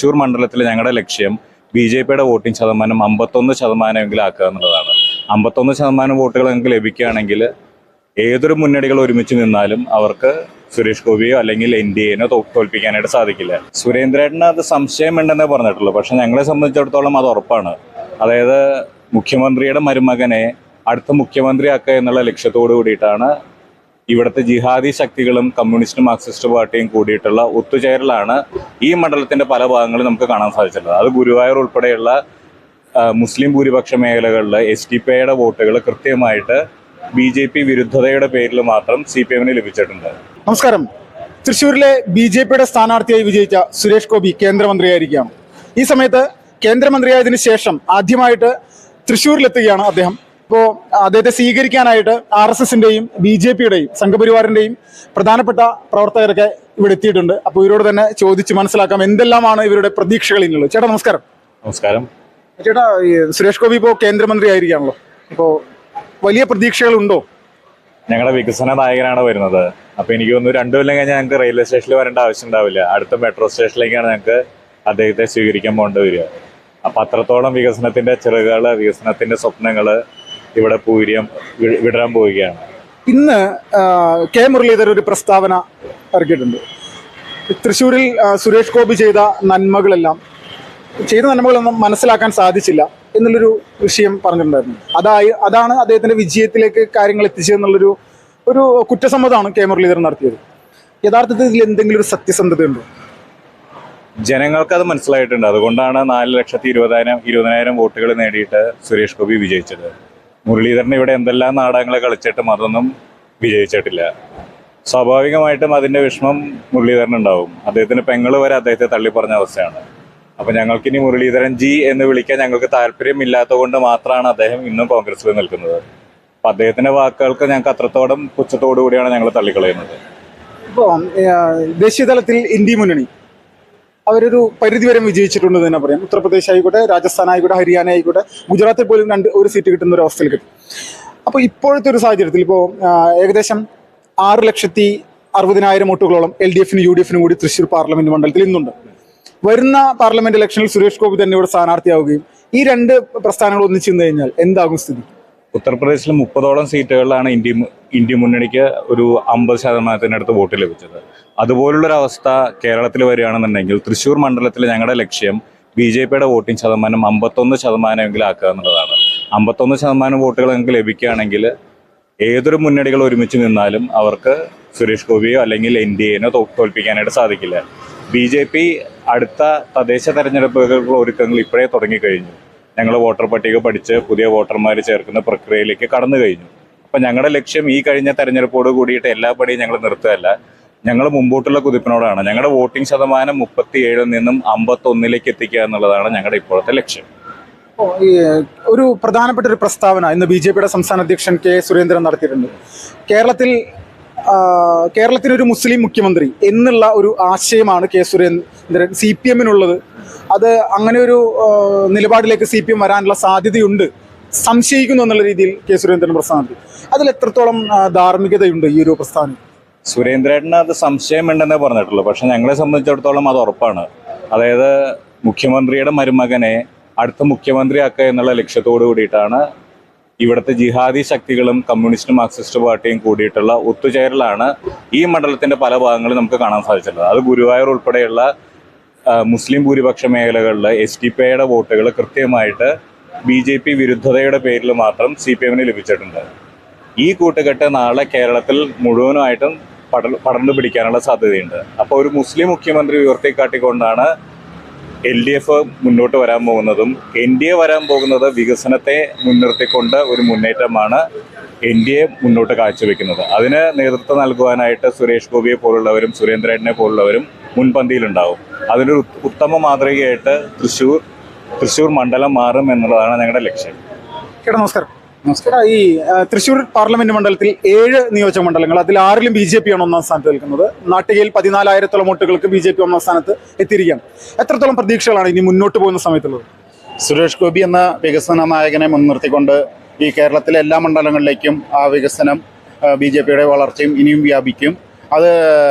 തൃശ്ശൂർ മണ്ഡലത്തിൽ ഞങ്ങളുടെ ലക്ഷ്യം BJPയുടെ വോട്ടിംഗ് ശതമാനം 51% ആക്കുക എന്നുള്ളതാണ്. 51% വോട്ടുകൾ ഞങ്ങൾക്ക് ലഭിക്കുകയാണെങ്കിൽ ഏതൊരു മുന്നണികൾ ഒരുമിച്ച് നിന്നാലും അവർക്ക് സുരേഷ് ഗോപിയോ അല്ലെങ്കിൽ NDAനോ തോൽപ്പിക്കാനായിട്ട് സാധിക്കില്ല. സുരേന്ദ്രേട്ടന് അത് സംശയമുണ്ടെന്നേ പറഞ്ഞിട്ടുള്ളൂ. പക്ഷെ ഞങ്ങളെ സംബന്ധിച്ചിടത്തോളം അത് ഉറപ്പാണ്. അതായത് മുഖ്യമന്ത്രിയുടെ മരുമകനെ അടുത്ത മുഖ്യമന്ത്രിയാക്കുക എന്നുള്ള ലക്ഷ്യത്തോടു കൂടിയിട്ടാണ് ഇവിടുത്തെ ജിഹാദി ശക്തികളും കമ്മ്യൂണിസ്റ്റ് മാർക്സിസ്റ്റ് പാർട്ടിയും കൂടിയിട്ടുള്ള ഒത്തുചേരലാണ് ഈ മണ്ഡലത്തിന്റെ പല ഭാഗങ്ങളും നമുക്ക് കാണാൻ സാധിച്ചിട്ടുള്ളത്. അത് ഗുരുവായൂർ ഉൾപ്പെടെയുള്ള മുസ്ലിം ഭൂരിപക്ഷ മേഖലകളിൽ SDPIയുടെ വോട്ടുകൾ കൃത്യമായിട്ട് BJP വിരുദ്ധതയുടെ പേരിൽ മാത്രം CPMന് ലഭിച്ചിട്ടുണ്ട്. നമസ്കാരം. തൃശ്ശൂരിലെ BJPയുടെ സ്ഥാനാർത്ഥിയായി വിജയിച്ച സുരേഷ് ഗോപി കേന്ദ്രമന്ത്രിയായിരിക്കുകയാണ്. ഈ സമയത്ത് കേന്ദ്രമന്ത്രിയായതിനു ശേഷം ആദ്യമായിട്ട് തൃശ്ശൂരിലെത്തുകയാണ് അദ്ദേഹം. ഇപ്പോൾ അദ്ദേഹത്തെ സ്വീകരിക്കാനായിട്ട് RSSന്റെയും BJPയുടെയും സംഘപരിവാറിന്റെയും പ്രധാനപ്പെട്ട പ്രവർത്തകരൊക്കെ ഇവിടെ എത്തിയിട്ടുണ്ട്. അപ്പോൾ ഇവരോട് തന്നെ ചോദിച്ച് മനസ്സിലാക്കാം എന്തെല്ലാമാണ് ഇവരുടെ പ്രതീക്ഷകൾ എന്നുള്ളത്. ചേട്ടാ നമസ്കാരം. നമസ്കാരം. ചേട്ടാ, സുരേഷ് ഗോപി ഇപ്പോൾ കേന്ദ്രമന്ത്രി ആയിരിക്കുകയാണല്ലോ. ഇപ്പോൾ വലിയ പ്രതീക്ഷകളുണ്ടോ? ഞങ്ങളുടെ വികസന നായകനാണ് വരുന്നത്. അപ്പൊ എനിക്ക് തോന്നുന്നു 2 കൊല്ലം കഴിഞ്ഞാൽ ഞങ്ങൾക്ക് റെയിൽവേ സ്റ്റേഷനിൽ വരേണ്ട ആവശ്യം ഉണ്ടാവില്ല. അടുത്ത മെട്രോ സ്റ്റേഷനിലേക്കാണ് ഞങ്ങൾക്ക് അദ്ദേഹത്തെ സ്വീകരിക്കാൻ പോകേണ്ടി വരിക. അപ്പൊ അത്രത്തോളം വികസനത്തിന്റെ ചിറകുകള്, വികസനത്തിന്റെ സ്വപ്നങ്ങള് ഇവിടെ വിടരാൻ പോവുകയാണ്. ഇന്ന് K മുരളീധരൻ ഒരു പ്രസ്താവന ഇറക്കിയിട്ടുണ്ട്. തൃശ്ശൂരിൽ സുരേഷ് ഗോപി ചെയ്ത നന്മകളൊന്നും മനസ്സിലാക്കാൻ സാധിച്ചില്ല എന്നുള്ളൊരു വിഷയം പറഞ്ഞിട്ടുണ്ടായിരുന്നു. അതാണ് അദ്ദേഹത്തിന്റെ വിജയത്തിലേക്ക് കാര്യങ്ങൾ എത്തിച്ചതെന്നുള്ളൊരു കുറ്റസമ്മതമാണ് K മുരളീധരൻ നടത്തിയത്. യഥാർത്ഥത്തിൽ ഇതിൽ എന്തെങ്കിലും ഒരു സത്യസന്ധതയുണ്ടോ? ജനങ്ങൾക്കത് മനസ്സിലായിട്ടുണ്ട്. അതുകൊണ്ടാണ് 4,20,000 വോട്ടുകൾ നേടിയിട്ട് സുരേഷ് ഗോപി വിജയിച്ചത്. മുരളീധരൻ ഇവിടെ എന്തെല്ലാം നാടകങ്ങൾ കളിച്ചിട്ടും അതൊന്നും വിജയിച്ചിട്ടില്ല. സ്വാഭാവികമായിട്ടും അതിന്റെ വിഷമം മുരളീധരനുണ്ടാവും. അദ്ദേഹത്തിന് പെങ്ങള് വരെ അദ്ദേഹത്തെ തള്ളിപ്പറഞ്ഞ അവസ്ഥയാണ്. അപ്പൊ ഞങ്ങൾക്കിനി മുരളീധരൻ ജി എന്ന് വിളിക്കാൻ ഞങ്ങൾക്ക് താല്പര്യമില്ലാത്തത് കൊണ്ട് മാത്രമാണ് അദ്ദേഹം ഇന്നും കോൺഗ്രസിൽ നിൽക്കുന്നത്. അപ്പൊ അദ്ദേഹത്തിന്റെ വാക്കുകൾക്ക് ഞങ്ങൾക്ക് അത്രത്തോളം പുച്ഛത്തോടു കൂടിയാണ് ഞങ്ങൾ തള്ളിക്കളയുന്നത്. ഇപ്പോൾ ദേശീയ തലത്തിൽ ഇന്ത്യ മുന്നണി അവരൊരു പരിധിവരെ വിജയിച്ചിട്ടുണ്ട് തന്നെ പറയാം. ഉത്തർപ്രദേശ് ആയിക്കോട്ടെ, രാജസ്ഥാൻ ആയിക്കോട്ടെ, ഹരിയാന ആയിക്കോട്ടെ, ഗുജറാത്തിൽ പോലും ഒരു സീറ്റ് കിട്ടുന്ന ഒരു അവസ്ഥയിലേക്ക് എത്തി. അപ്പോൾ ഇപ്പോഴത്തെ ഒരു സാഹചര്യത്തിൽ ഇപ്പോൾ ഏകദേശം 6,60,000 വോട്ടുകളോളം LDFനും UDFനും കൂടി തൃശ്ശൂർ പാർലമെന്റ് മണ്ഡലത്തിൽ ഇന്നുണ്ട്. വരുന്ന പാർലമെന്റ് ഇലക്ഷനിൽ സുരേഷ് ഗോപി തന്നെ ഇവിടെ സ്ഥാനാർത്ഥിയാവുകയും ഈ 2 പ്രസ്ഥാനങ്ങൾ ഒന്നിച്ചു നിന്ന് കഴിഞ്ഞാൽ എന്താകും സ്ഥിതി? ഉത്തർപ്രദേശിൽ 30ഓളം സീറ്റുകളിലാണ് ഇന്ത്യ മുന്നണിക്ക് ഒരു 50% വോട്ട് ലഭിച്ചത്. അതുപോലുള്ളൊരവസ്ഥ കേരളത്തിൽ വരികയാണെന്നുണ്ടെങ്കിൽ തൃശ്ശൂർ മണ്ഡലത്തിൽ ഞങ്ങളുടെ ലക്ഷ്യം BJPയുടെ വോട്ടിംഗ് ശതമാനം 51% ആക്കുക എന്നുള്ളതാണ്. 51% വോട്ടുകൾ ഞങ്ങൾക്ക് ലഭിക്കുകയാണെങ്കിൽ ഏതൊരു മുന്നണികൾ ഒരുമിച്ച് നിന്നാലും അവർക്ക് സുരേഷ് ഗോപിയോ അല്ലെങ്കിൽ NDAനോ തോൽപ്പിക്കാനായിട്ട് സാധിക്കില്ല. BJP അടുത്ത തദ്ദേശ തെരഞ്ഞെടുപ്പുകൾക്കുള്ള ഒരുക്കങ്ങൾ ഇപ്പോഴേ തുടങ്ങിക്കഴിഞ്ഞു. ഞങ്ങൾ വോട്ടർ പട്ടിക പഠിച്ച് പുതിയ വോട്ടർമാർ ചേർക്കുന്ന പ്രക്രിയയിലേക്ക് കടന്നു കഴിഞ്ഞു. അപ്പം ഞങ്ങളുടെ ലക്ഷ്യം ഈ കഴിഞ്ഞ തെരഞ്ഞെടുപ്പോട് കൂടിയിട്ട് എല്ലാ പടിയും ഞങ്ങൾ നിർത്തുകയല്ല, ഞങ്ങൾ മുമ്പോട്ടുള്ള കുതിപ്പിനോടാണ്. ഞങ്ങളുടെ വോട്ടിംഗ് ശതമാനം 37 നിന്നും 51 എത്തിക്കുക എന്നുള്ളതാണ് ഞങ്ങളുടെ ഇപ്പോഴത്തെ ലക്ഷ്യം. ഒരു പ്രധാനപ്പെട്ട ഒരു പ്രസ്താവന ഇന്ന് BJPയുടെ സംസ്ഥാന അധ്യക്ഷൻ K സുരേന്ദ്രൻ നടത്തിയിട്ടുണ്ട്. കേരളത്തിനൊരു മുസ്ലിം മുഖ്യമന്ത്രി എന്നുള്ള ഒരു ആശയമാണ് K സുരേന്ദ്രൻ CPMനുള്ളത്. അത് അങ്ങനെ ഒരു നിലപാടിലേക്ക് CPM വരാനുള്ള സാധ്യതയുണ്ട്, സംശയിക്കുന്നു എന്നുള്ള രീതിയിൽ K സുരേന്ദ്രൻ പ്രസ്താവന. അതിൽ എത്രത്തോളം ധാർമ്മികതയുണ്ട് ഈ ഒരു പ്രസ്താവന? സുരേന്ദ്രേട്ടന് അത് സംശയമുണ്ടെന്നേ പറഞ്ഞിട്ടുള്ളൂ. പക്ഷെ ഞങ്ങളെ സംബന്ധിച്ചിടത്തോളം അത് ഉറപ്പാണ്. അതായത് മുഖ്യമന്ത്രിയുടെ മരുമകനെ അടുത്ത മുഖ്യമന്ത്രിയാക്കുക എന്നുള്ള ലക്ഷ്യത്തോടു കൂടിയിട്ടാണ് ഇവിടുത്തെ ജിഹാദി ശക്തികളും കമ്മ്യൂണിസ്റ്റ് മാർക്സിസ്റ്റ് പാർട്ടിയും കൂടിയിട്ടുള്ള ഒത്തുചേരലാണ് ഈ മണ്ഡലത്തിന്റെ പല ഭാഗങ്ങളും നമുക്ക് കാണാൻ സാധിച്ചിട്ടുള്ളത്. അത് ഗുരുവായൂർ ഉൾപ്പെടെയുള്ള മുസ്ലിം ഭൂരിപക്ഷ മേഖലകളിൽ SDPIയുടെ വോട്ടുകൾ കൃത്യമായിട്ട് BJP വിരുദ്ധതയുടെ പേരിൽ മാത്രം CPMന് ലഭിച്ചിട്ടുണ്ട്. ഈ കൂട്ടുകെട്ട് നാളെ കേരളത്തിൽ മുഴുവനായിട്ടും പടർന്നു പിടിക്കാനുള്ള സാധ്യതയുണ്ട്. അപ്പോൾ ഒരു മുസ്ലിം മുഖ്യമന്ത്രി ഉയർത്തിക്കാട്ടിക്കൊണ്ടാണ് LDF മുന്നോട്ട് വരാൻ പോകുന്നതും NDA വരാൻ പോകുന്നത് വികസനത്തെ മുൻനിർത്തിക്കൊണ്ട് ഒരു മുന്നേറ്റമാണ് NDA മുന്നോട്ട് കാഴ്ചവെക്കുന്നത്. അതിന് നേതൃത്വം നൽകുവാനായിട്ട് സുരേഷ് ഗോപിയെ പോലുള്ളവരും സുരേന്ദ്രനെ പോലുള്ളവരും മുൻപന്തിയിലുണ്ടാവും. അതിനൊരു ഉത്തമ മാതൃകയായിട്ട് തൃശ്ശൂർ മണ്ഡലം മാറും എന്നുള്ളതാണ് ഞങ്ങളുടെ ലക്ഷ്യം. ചേട്ടാ നമസ്കാരം. ഈ തൃശ്ശൂർ പാർലമെന്റ് മണ്ഡലത്തിൽ 7 നിയോജക മണ്ഡലങ്ങൾ, അതിൽ 6ലും BJPയാണ് ഒന്നാം സ്ഥാനത്ത് നിൽക്കുന്നത്. നാട്ടികയിൽ 14,000 വോട്ടുകൾക്ക് BJP ഒന്നാം സ്ഥാനത്ത് എത്തിയിരിക്കുകയാണ്. എത്രത്തോളം പ്രതീക്ഷകളാണ് ഇനി മുന്നോട്ട് പോകുന്ന സമയത്തുള്ളത്? സുരേഷ് ഗോപി എന്ന വികസന നായകനെ മുൻനിർത്തിക്കൊണ്ട് ഈ കേരളത്തിലെ എല്ലാ മണ്ഡലങ്ങളിലേക്കും ആ വികസനം BJPയുടെ വളർച്ചയും ഇനിയും വ്യാപിക്കും. അത്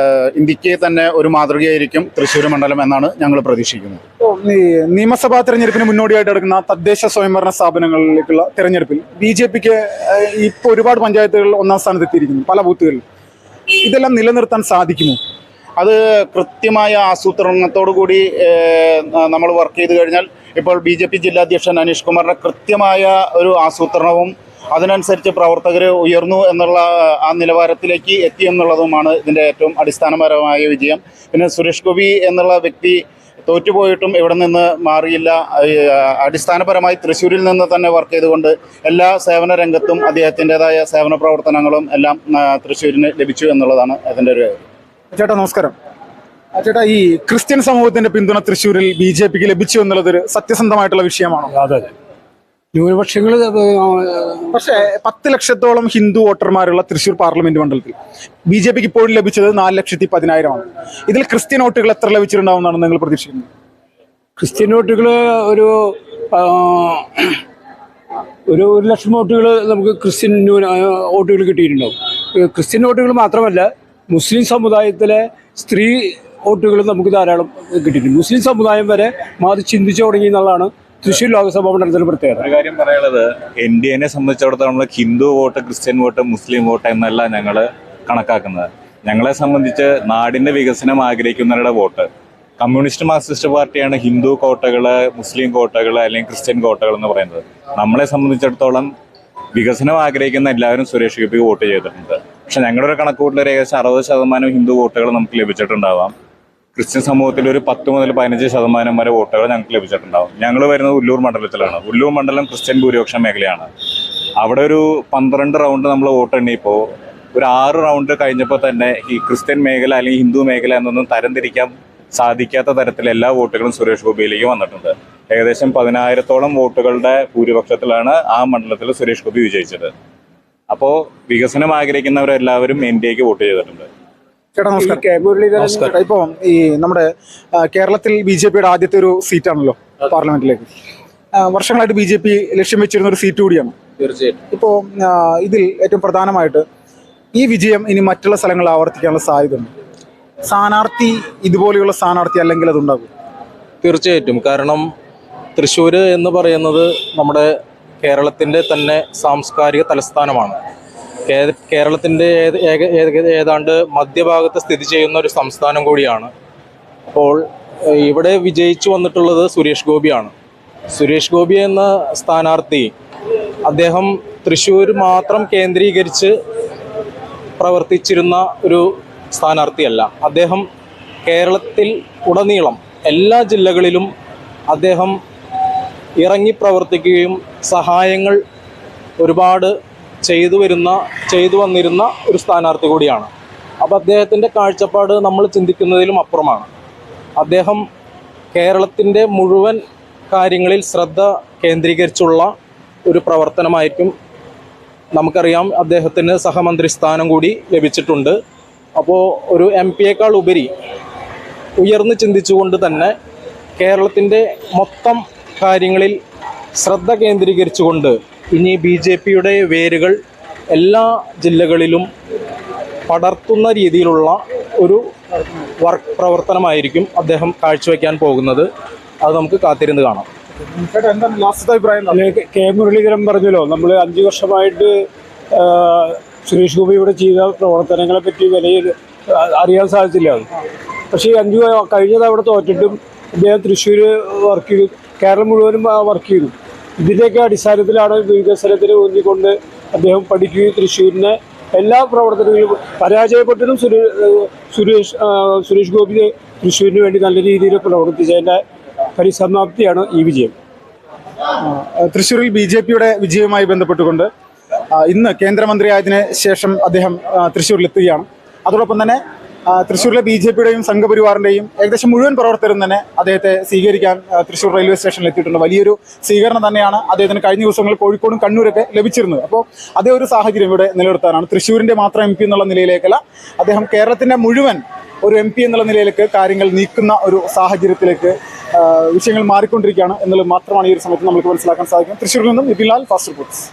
ഇന്ത്യക്ക് തന്നെ ഒരു മാതൃകയായിരിക്കും തൃശ്ശൂർ മണ്ഡലം എന്നാണ് ഞങ്ങൾ പ്രതീക്ഷിക്കുന്നത്. ഈ നിയമസഭാ തെരഞ്ഞെടുപ്പിന് മുന്നോടിയായിട്ട് നടക്കുന്ന തദ്ദേശ സ്വയംഭരണ സ്ഥാപനങ്ങളിലേക്കുള്ള തെരഞ്ഞെടുപ്പിൽ BJPക്ക് ഇപ്പോൾ ഒരുപാട് പഞ്ചായത്തുകൾ ഒന്നാം സ്ഥാനത്ത് എത്തിയിരിക്കുന്നു, പല ബൂത്തുകളിൽ. ഇതെല്ലാം നിലനിർത്താൻ സാധിക്കുമോ? അത് കൃത്യമായ ആസൂത്രണത്തോടു കൂടി നമ്മൾ വർക്ക് ചെയ്ത് കഴിഞ്ഞാൽ ഇപ്പോൾ BJP ജില്ലാ അധ്യക്ഷൻ അനീഷ് കുമാറിൻ്റെ കൃത്യമായ ഒരു ആസൂത്രണവും അതിനനുസരിച്ച് പ്രവർത്തകർ ഉയർന്നു എന്നുള്ള ആ നിലവാരത്തിലേക്ക് എത്തി എന്നുള്ളതുമാണ് ഇതിൻ്റെ ഏറ്റവും അടിസ്ഥാനപരമായ വിജയം. പിന്നെ സുരേഷ് ഗോപി എന്നുള്ള വ്യക്തി തോറ്റുപോയിട്ടും ഇവിടെ നിന്ന് മാറിയില്ല. അടിസ്ഥാനപരമായി തൃശ്ശൂരിൽ നിന്ന് തന്നെ വർക്ക് ചെയ്തുകൊണ്ട് എല്ലാ സേവന രംഗത്തും അദ്ദേഹത്തിൻ്റെതായ സേവന പ്രവർത്തനങ്ങളും എല്ലാം തൃശ്ശൂരിന് ലഭിച്ചു എന്നുള്ളതാണ് അതിൻ്റെ ഒരു. ചേട്ടാ നമസ്കാരം. ചേട്ടാ, ഈ ക്രിസ്ത്യൻ സമൂഹത്തിന്റെ പിന്തുണ തൃശ്ശൂരിൽ BJPക്ക് ലഭിച്ചു എന്നുള്ളതൊരു സത്യസന്ധമായിട്ടുള്ള വിഷയമാണോ? അതെ, ന്യൂനപക്ഷങ്ങൾ. പക്ഷേ 10 ലക്ഷത്തോളം ഹിന്ദു വോട്ടർമാരുള്ള തൃശ്ശൂർ പാർലമെന്റ് മണ്ഡലത്തിൽ BJPക്ക് ഇപ്പോഴും ലഭിച്ചത് 4,10,000 ഇതിൽ ക്രിസ്ത്യൻ വോട്ടുകൾ എത്ര ലഭിച്ചിട്ടുണ്ടാവുമെന്നാണ് നിങ്ങൾ പ്രതീക്ഷിക്കുന്നത്? ക്രിസ്ത്യൻ വോട്ടുകൾ ഒരു 1,00,000 വോട്ടുകൾ നമുക്ക് ക്രിസ്ത്യൻ വോട്ടുകൾ കിട്ടിയിട്ടുണ്ടാവും. ക്രിസ്ത്യൻ വോട്ടുകൾ മാത്രമല്ല, മുസ്ലിം സമുദായത്തിലെ സ്ത്രീ വോട്ടുകൾ നമുക്ക് ധാരാളം കിട്ടിയിട്ടുണ്ട്. മുസ്ലിം സമുദായം വരെ മാറി ചിന്തിച്ചു തുടങ്ങി എന്നുള്ളതാണ് തൃശ്ശൂർ ലോക്സഭാ മണ്ഡലത്തിൽ പ്രത്യേകത. ഒരു കാര്യം പറയാനുള്ളത്, NDAനെ സംബന്ധിച്ചിടത്തോളം നമ്മൾ ഹിന്ദു വോട്ട്, ക്രിസ്ത്യൻ വോട്ട്, മുസ്ലിം വോട്ട് എന്നല്ല ഞങ്ങൾ കണക്കാക്കുന്നത്. ഞങ്ങളെ സംബന്ധിച്ച് നാടിന്റെ വികസനം ആഗ്രഹിക്കുന്നവരുടെ വോട്ട്. കമ്മ്യൂണിസ്റ്റ് മാർക്സിസ്റ്റ് പാർട്ടിയാണ് ഹിന്ദു കോട്ടകൾ, മുസ്ലിം കോട്ടകൾ അല്ലെങ്കിൽ ക്രിസ്ത്യൻ കോട്ടകൾ എന്ന് പറയുന്നത്. നമ്മളെ സംബന്ധിച്ചിടത്തോളം വികസനം ആഗ്രഹിക്കുന്ന എല്ലാവരും സുരേഷ് ഗോപിക്ക് വോട്ട് ചെയ്തിട്ടുണ്ട്. പക്ഷെ ഞങ്ങളുടെ ഒരു കണക്കുകൂട്ടൽ ഏകദേശം 60% ഹിന്ദു വോട്ടുകൾ നമുക്ക് ലഭിച്ചിട്ടുണ്ടാവാം. ക്രിസ്ത്യൻ സമൂഹത്തിൽ ഒരു 10 മുതൽ 15% വരെ വോട്ടുകൾ ഞങ്ങൾക്ക് ലഭിച്ചിട്ടുണ്ടാവും. ഞങ്ങൾ വരുന്നത് ഉല്ലൂർ മണ്ഡലത്തിലാണ്. ഉല്ലൂർ മണ്ഡലം ക്രിസ്ത്യൻ ഭൂരിപക്ഷ മേഖലയാണ്. അവിടെ ഒരു 12 റൗണ്ട് നമ്മൾ വോട്ട് എണ്ണിയപ്പോൾ ഒരു 6 റൗണ്ട് കഴിഞ്ഞപ്പോൾ തന്നെ ഈ ക്രിസ്ത്യൻ മേഖല അല്ലെങ്കിൽ ഹിന്ദു മേഖല എന്നൊന്നും തരംതിരിക്കാൻ സാധിക്കാത്ത തരത്തിൽ എല്ലാ വോട്ടുകളും സുരേഷ് ഗോപിയിലേക്ക് വന്നിട്ടുണ്ട്. ഏകദേശം 10,000-ഓളം വോട്ടുകളുടെ ഭൂരിപക്ഷത്തിലാണ് ആ മണ്ഡലത്തിൽ സുരേഷ് ഗോപി വിജയിച്ചത്. അപ്പോൾ വികസനം ആഗ്രഹിക്കുന്നവരെല്ലാവരും NDAക്ക് വോട്ട് ചെയ്തിട്ടുണ്ട്. ചേട്ടാ നമസ്കാരം. ഇപ്പോ ഈ നമ്മുടെ കേരളത്തിൽ BJPയുടെ ആദ്യത്തെ ഒരു സീറ്റാണല്ലോ പാർലമെന്റിലേക്ക്. വർഷങ്ങളായിട്ട് BJP ലക്ഷ്യം വെച്ചിരുന്ന ഒരു സീറ്റ് കൂടിയാണ്. തീർച്ചയായിട്ടും. ഇപ്പോ ഇതിൽ ഏറ്റവും പ്രധാനമായിട്ട് ഈ വിജയം ഇനി മറ്റുള്ള സ്ഥലങ്ങളിൽ ആവർത്തിക്കാനുള്ള സാധ്യതയുണ്ട്. സ്ഥാനാർത്ഥി ഇതുപോലെയുള്ള സ്ഥാനാർത്ഥി അല്ലെങ്കിൽ അതുണ്ടാകും? തീർച്ചയായിട്ടും. കാരണം തൃശ്ശൂർ എന്ന് പറയുന്നത് നമ്മുടെ കേരളത്തിൻ്റെ തന്നെ സാംസ്കാരിക തലസ്ഥാനമാണ്. കേരളത്തിൻ്റെ ഏതാണ്ട് മധ്യഭാഗത്ത് സ്ഥിതി ചെയ്യുന്ന ഒരു സംസ്ഥാനം കൂടിയാണ്. അപ്പോൾ ഇവിടെ വിജയിച്ചു വന്നിട്ടുള്ളത് സുരേഷ് ഗോപിയാണ്. സുരേഷ് ഗോപി എന്ന സ്ഥാനാർത്ഥി അദ്ദേഹം തൃശ്ശൂർ മാത്രം കേന്ദ്രീകരിച്ച് പ്രവർത്തിച്ചിരുന്ന ഒരു സ്ഥാനാർത്ഥിയല്ല. അദ്ദേഹം കേരളത്തിൽ ഉടനീളം എല്ലാ ജില്ലകളിലും അദ്ദേഹം ഇറങ്ങി പ്രവർത്തിക്കുകയും സഹായങ്ങൾ ഒരുപാട് ചെയ്തു വന്നിരുന്ന ഒരു സ്ഥാനാർത്ഥി കൂടിയാണ്. അപ്പോൾ അദ്ദേഹത്തിൻ്റെ കാഴ്ചപ്പാട് നമ്മൾ ചിന്തിക്കുന്നതിലും അപ്പുറമാണ്. അദ്ദേഹം കേരളത്തിൻ്റെ മുഴുവൻ കാര്യങ്ങളിൽ ശ്രദ്ധ കേന്ദ്രീകരിച്ചുള്ള ഒരു പ്രവർത്തനമായിരിക്കും. നമുക്കറിയാം, അദ്ദേഹത്തിന് സഹമന്ത്രി സ്ഥാനം കൂടി ലഭിച്ചിട്ടുണ്ട്. അപ്പോൾ ഒരു MP-യേക്കാൾ ഉപരി ഉയർന്നു ചിന്തിച്ചുകൊണ്ട് തന്നെ കേരളത്തിൻ്റെ മൊത്തം കാര്യങ്ങളിൽ ശ്രദ്ധ കേന്ദ്രീകരിച്ചുകൊണ്ട് ഇനി BJPയുടെ വേരുകൾ എല്ലാ ജില്ലകളിലും പടർത്തുന്ന രീതിയിലുള്ള ഒരു പ്രവർത്തനമായിരിക്കും അദ്ദേഹം കാഴ്ചവെക്കാൻ പോകുന്നത്. അത് നമുക്ക് കാത്തിരുന്ന് കാണാം. കെ മുരളീധരൻ പറഞ്ഞല്ലോ, നമ്മൾ 5 വർഷമായിട്ട് സുരേഷ് ഗോപി ഇവിടെ ചെയ്ത പ്രവർത്തനങ്ങളെ പറ്റി അറിയാൻ സാധിച്ചില്ല. പക്ഷേ 5 കഴിഞ്ഞ തവണ തോറ്റിട്ടും അദ്ദേഹം തൃശ്ശൂർ വർക്ക് ചെയ്തു, കേരളം മുഴുവനും വർക്ക് ചെയ്തു. ഇതിൻ്റെയൊക്കെ അടിസ്ഥാനത്തിലാണ് വികസനത്തിന് ഊന്നിക്കൊണ്ട് അദ്ദേഹം പഠിക്കുകയും തൃശ്ശൂരിനെ എല്ലാ പ്രവർത്തനങ്ങളിലും പരാജയപ്പെട്ടിട്ടും സുരേഷ് ഗോപി തൃശ്ശൂരിന് വേണ്ടി നല്ല രീതിയിൽ പ്രവർത്തിച്ചതിൻ്റെ പരിസമാപ്തിയാണ് ഈ വിജയം. തൃശ്ശൂരിൽ BJPയുടെ വിജയവുമായി ബന്ധപ്പെട്ടുകൊണ്ട് ഇന്ന് കേന്ദ്രമന്ത്രിയായതിനു ശേഷം അദ്ദേഹം തൃശ്ശൂരിലെത്തുകയാണ്. അതോടൊപ്പം തന്നെ തൃശ്ശൂരിലെ BJPയുടെയും സംഘപരിവാറിൻ്റെയും ഏകദേശം മുഴുവൻ പ്രവർത്തകരും തന്നെ അദ്ദേഹത്തെ സ്വീകരിക്കാൻ തൃശ്ശൂർ റെയിൽവേ സ്റ്റേഷനിൽ എത്തിയിട്ടുണ്ട്. വലിയൊരു സ്വീകരണം തന്നെയാണ് അദ്ദേഹത്തിന് കഴിഞ്ഞ ദിവസങ്ങളിൽ കോഴിക്കോടും കണ്ണൂരൊക്കെ ലഭിച്ചിരുന്നത്. അപ്പോൾ അതേ ഒരു സാഹചര്യം ഇവിടെ നിലനിർത്താനാണ് തൃശ്ശൂരിൻ്റെ മാത്രം MP എന്നുള്ള നിലയിലേക്കല്ല, അദ്ദേഹം കേരളത്തിൻ്റെ മുഴുവൻ ഒരു MP എന്നുള്ള നിലയിലേക്ക് കാര്യങ്ങൾ നീക്കുന്ന ഒരു സാഹചര്യത്തിലേക്ക് വിഷയങ്ങൾ മാറിക്കൊണ്ടിരിക്കുകയാണ് എന്നുള്ളത് മാത്രമാണ് ഈ ഒരു സമയത്ത് നമുക്ക് മനസ്സിലാക്കാൻ സാധിക്കും. തൃശ്ശൂരിൽ നിന്നും നിതിൻ ലാൽ, ഫാസ്റ്റ് റിപ്പോർട്ട്സ്.